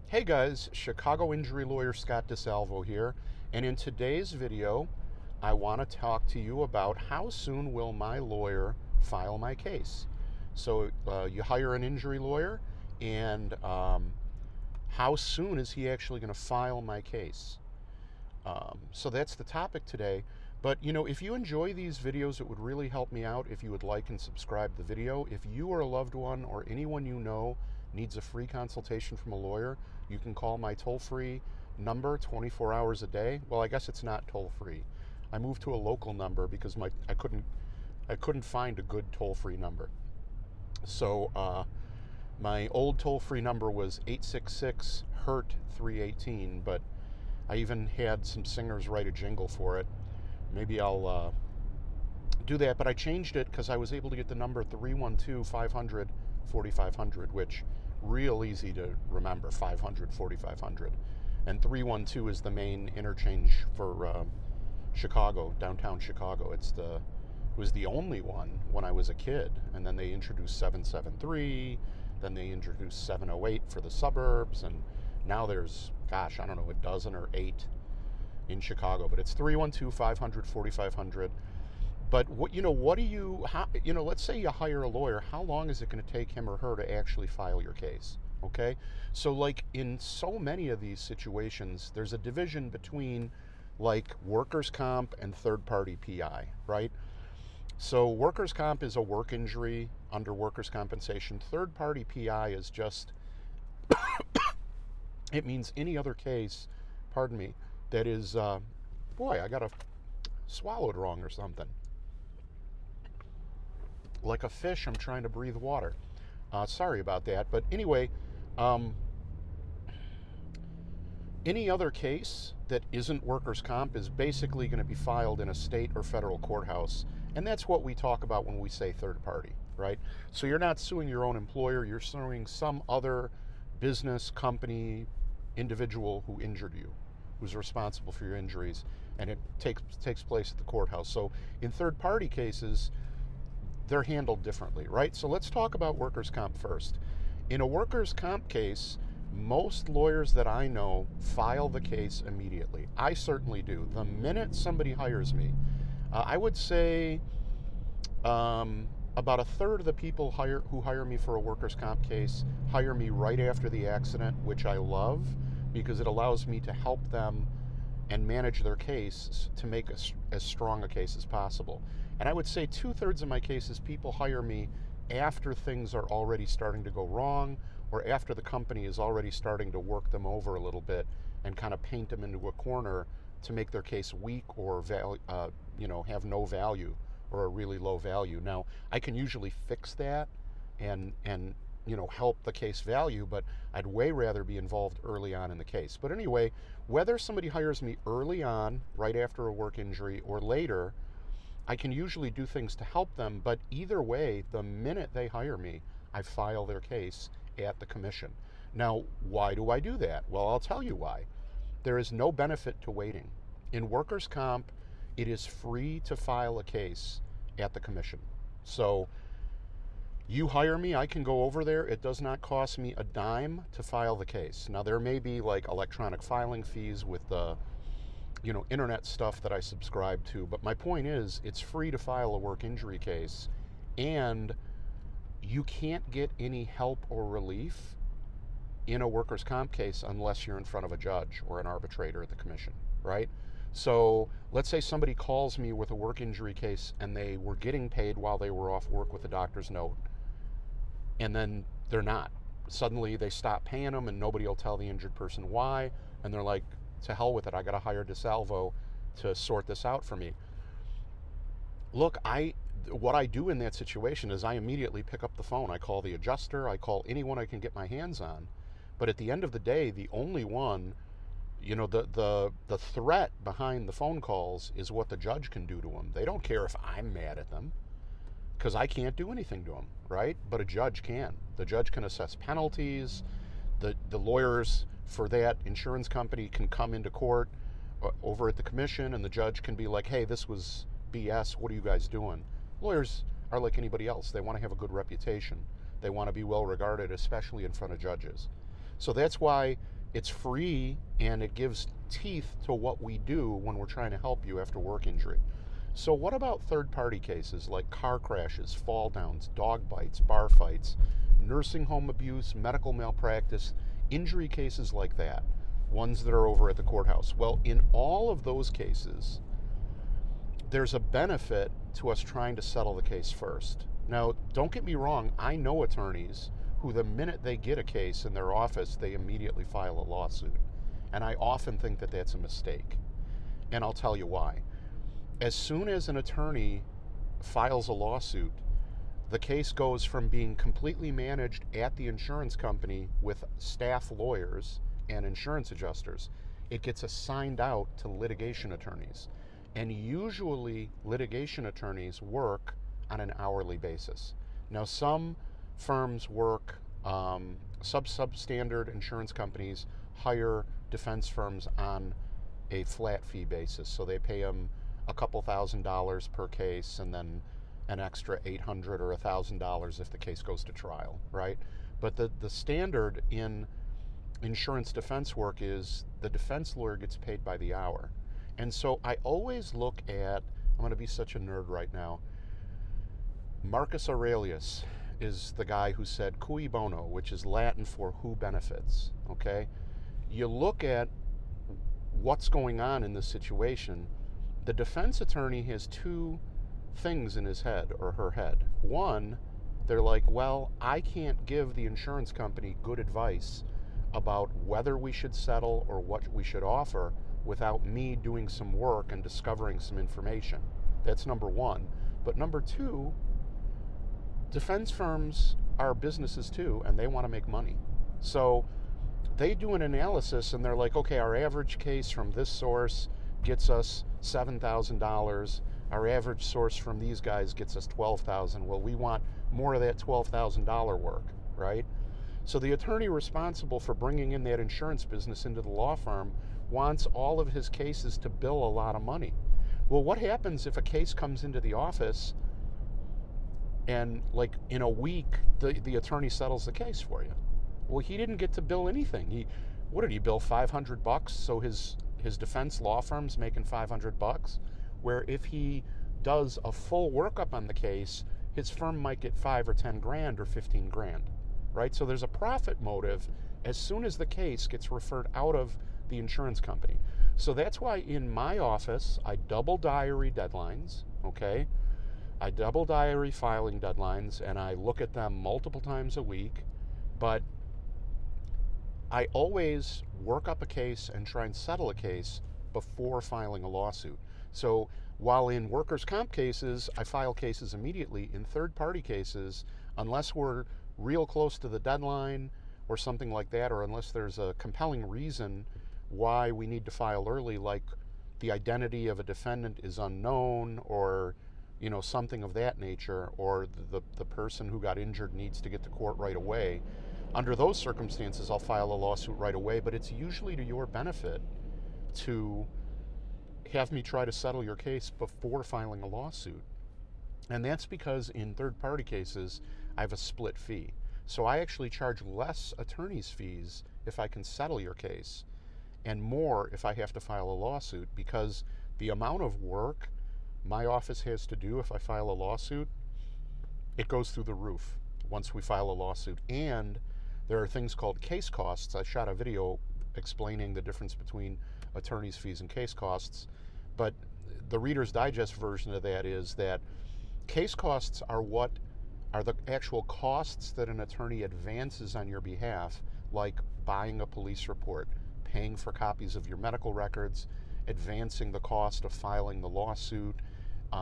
Hey guys, Chicago injury lawyer Scott DeSalvo here, and in today's video, I want to talk to you about how soon will my lawyer file my case. So you hire an injury lawyer, and how soon is he actually going to file my case? So that's the topic today. But if you enjoy these videos, it would really help me out if you would like and subscribe the video. If you or a loved one or anyone you know needs a free consultation from a lawyer, you can call my toll-free number 24 hours a day. Well, I guess it's not toll-free. I moved to a local number because I couldn't find a good toll-free number. So my old toll-free number was 866 HURT 318, but I even had some singers write a jingle for it. Maybe I'll do that, but I changed it because I was able to get the number 312-500-4500, which real easy to remember, 500-4500. And 312 is the main interchange for Chicago, downtown Chicago. It was the only one when I was a kid, and then they introduced 773, then they introduced 708 for the suburbs, and now there's, gosh, I don't know, a dozen or 8 in Chicago, but it's 312-500-4500. But let's say you hire a lawyer, how long is it going to take him or her to actually file your case? Okay? So like in so many of these situations, there's a division between like workers' comp and third-party PI, right? So workers' comp is a work injury under workers' compensation. Third-party PI is just, it means any other case, pardon me, that is, boy, I got a swallowed wrong or something. Like a fish, I'm trying to breathe water. Sorry about that. But anyway, any other case that isn't workers' comp is basically going to be filed in a state or federal courthouse. And that's what we talk about when we say third party, right? So you're not suing your own employer, you're suing some other business, company, individual who injured you, who's responsible for your injuries, and it takes place at the courthouse. So in third-party cases, they're handled differently, right? So let's talk about workers' comp first. In a workers' comp case, most lawyers that I know file the case immediately. I certainly do. The minute somebody hires me, I would say about a third of the people who hire me for a workers' comp case hire me right after the accident, which I love because it allows me to help them and manage their case to make as strong a case as possible. And I would say 2/3 of my cases, people hire me after things are already starting to go wrong or after the company is already starting to work them over a little bit and kind of paint them into a corner to make their case weak or have no value or a really low value. Now, I can usually fix that and help the case value, but I'd way rather be involved early on in the case. But anyway, whether somebody hires me early on, right after a work injury, or later, I can usually do things to help them, but either way, the minute they hire me, I file their case at the commission. Now, why do I do that? Well, I'll tell you why. There is no benefit to waiting. In workers' comp, it is free to file a case at the commission. So you hire me, I can go over there. It does not cost me a dime to file the case. Now, there may be like electronic filing fees with the internet stuff that I subscribe to, but my point is it's free to file a work injury case, and you can't get any help or relief in a workers' comp case unless you're in front of a judge or an arbitrator at the commission, right? So let's say somebody calls me with a work injury case and they were getting paid while they were off work with a doctor's note, and then they're not. Suddenly they stop paying them and nobody will tell the injured person why, and they're like, to hell with it, I got to hire DeSalvo to sort this out for me. Look, what I do in that situation is I immediately pick up the phone. I call the adjuster, I call anyone I can get my hands on. But at the end of the day, the only one, the threat behind the phone calls is what the judge can do to them. They don't care if I'm mad at them, because I can't do anything to them, right? But a judge can. The judge can assess penalties. The lawyers for that insurance company can come into court over at the commission, and the judge can be like, hey, this was BS. What are you guys doing? Lawyers are like anybody else. They want to have a good reputation. They want to be well regarded, especially in front of judges. So that's why It's free, and it gives teeth to what we do when we're trying to help you after work injury. So what about third-party cases like car crashes, fall downs, dog bites, bar fights, nursing home abuse, medical malpractice, injury cases like that, ones that are over at the courthouse? Well, in all of those cases, there's a benefit to us trying to settle the case first. Now, don't get me wrong, I know attorneys who, the minute they get a case in their office, they immediately file a lawsuit. And I often think that that's a mistake. And I'll tell you why. As soon as an attorney files a lawsuit, the case goes from being completely managed at the insurance company with staff lawyers and insurance adjusters. It gets assigned out to litigation attorneys. And usually litigation attorneys work on an hourly basis. Now, some firms work, substandard insurance companies hire defense firms on a flat fee basis. So they pay them a couple $1,000s per case, and then an extra $800 or $1,000 if the case goes to trial, right? But the standard in insurance defense work is the defense lawyer gets paid by the hour. And so I always look at, I'm going to be such a nerd right now, Marcus Aurelius is the guy who said cui bono, which is Latin for who benefits, okay? You look at what's going on in this situation. The defense attorney has two things in his head or her head. One, they're like, well, I can't give the insurance company good advice about whether we should settle or what we should offer without me doing some work and discovering some information. That's number one. But number two, defense firms are businesses too, and they want to make money. So they do an analysis, and they're like, okay, our average case from this source gets us $7,000. Our average source from these guys gets us $12,000. Well, we want more of that $12,000 work, right? So the attorney responsible for bringing in that insurance business into the law firm wants all of his cases to bill a lot of money. Well, what happens if a case comes into the office and, like, in a week, the attorney settles the case for you? Well, he didn't get to bill anything. What did he bill, $500? So his defense law firm's making $500, where if he does a full workup on the case, his firm might get $5 or $10 grand or $15 grand, right? So there's a profit motive as soon as the case gets referred out of the insurance company. So that's why in my office, I double diary deadlines, okay? I double diary filing deadlines, and I look at them multiple times a week, but I always work up a case and try and settle a case before filing a lawsuit. So while in workers' comp cases, I file cases immediately, in third-party cases, unless we're real close to the deadline or something like that, or unless there's a compelling reason why we need to file early, like the identity of a defendant is unknown, or something of that nature, or the person who got injured needs to get to court right away. Under those circumstances, I'll file a lawsuit right away, but it's usually to your benefit to have me try to settle your case before filing a lawsuit. And that's because in third-party cases, I have a split fee. So I actually charge less attorney's fees if I can settle your case, and more if I have to file a lawsuit, because the amount of work my office has to do if I file a lawsuit, it goes through the roof once we file a lawsuit. And there are things called case costs. I shot a video explaining the difference between attorney's fees and case costs, but the Reader's Digest version of that is that case costs are the actual costs that an attorney advances on your behalf, like buying a police report, paying for copies of your medical records, advancing the cost of filing the lawsuit,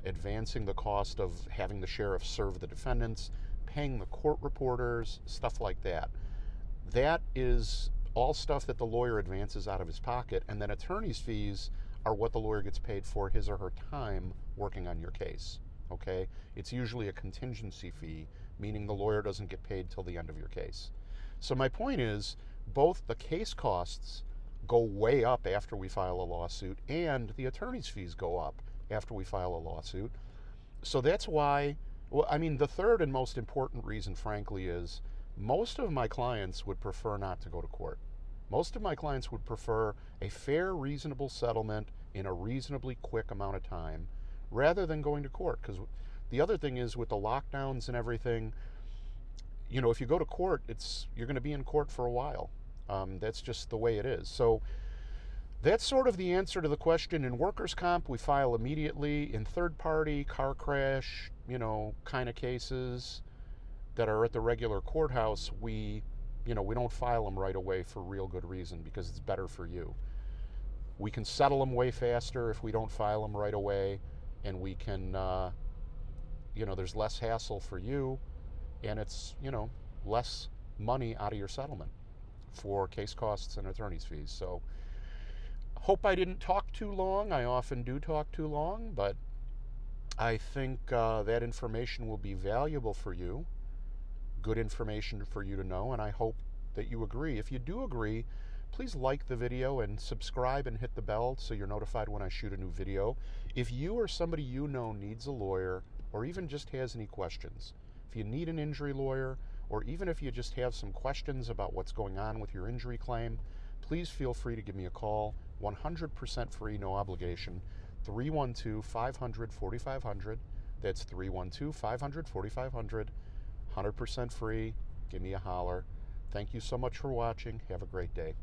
advancing the cost of having the sheriff serve the defendants, paying the court reporters, stuff like that. That is all stuff that the lawyer advances out of his pocket, and then attorney's fees are what the lawyer gets paid for his or her time working on your case, okay? It's usually a contingency fee, meaning the lawyer doesn't get paid till the end of your case. So my point is, both the case costs go way up after we file a lawsuit, and the attorney's fees go up after we file a lawsuit. So that's why, the third and most important reason, frankly, is most of my clients would prefer not to go to court. Most of my clients would prefer a fair, reasonable settlement in a reasonably quick amount of time rather than going to court. Because the other thing is, with the lockdowns and everything, if you go to court, you're going to be in court for a while. That's just the way it is. So that's sort of the answer to the question. In workers' comp, we file immediately. In third-party, car crash, kind of cases that are at the regular courthouse, we don't file them right away for real good reason, because it's better for you. We can settle them way faster if we don't file them right away, and we can, there's less hassle for you, and it's, less money out of your settlement for case costs and attorney's fees. So hope I didn't talk too long. I often do talk too long, but I think that information will be valuable for you, good information for you to know, and I hope that you agree. If you do agree, please like the video and subscribe and hit the bell so you're notified when I shoot a new video. If you or somebody you know needs a lawyer, or even just has any questions, if you need an injury lawyer, or even if you just have some questions about what's going on with your injury claim, please feel free to give me a call. 100% free, no obligation. 312-500-4500. That's 312-500-4500. 100% free. Give me a holler. Thank you so much for watching. Have a great day.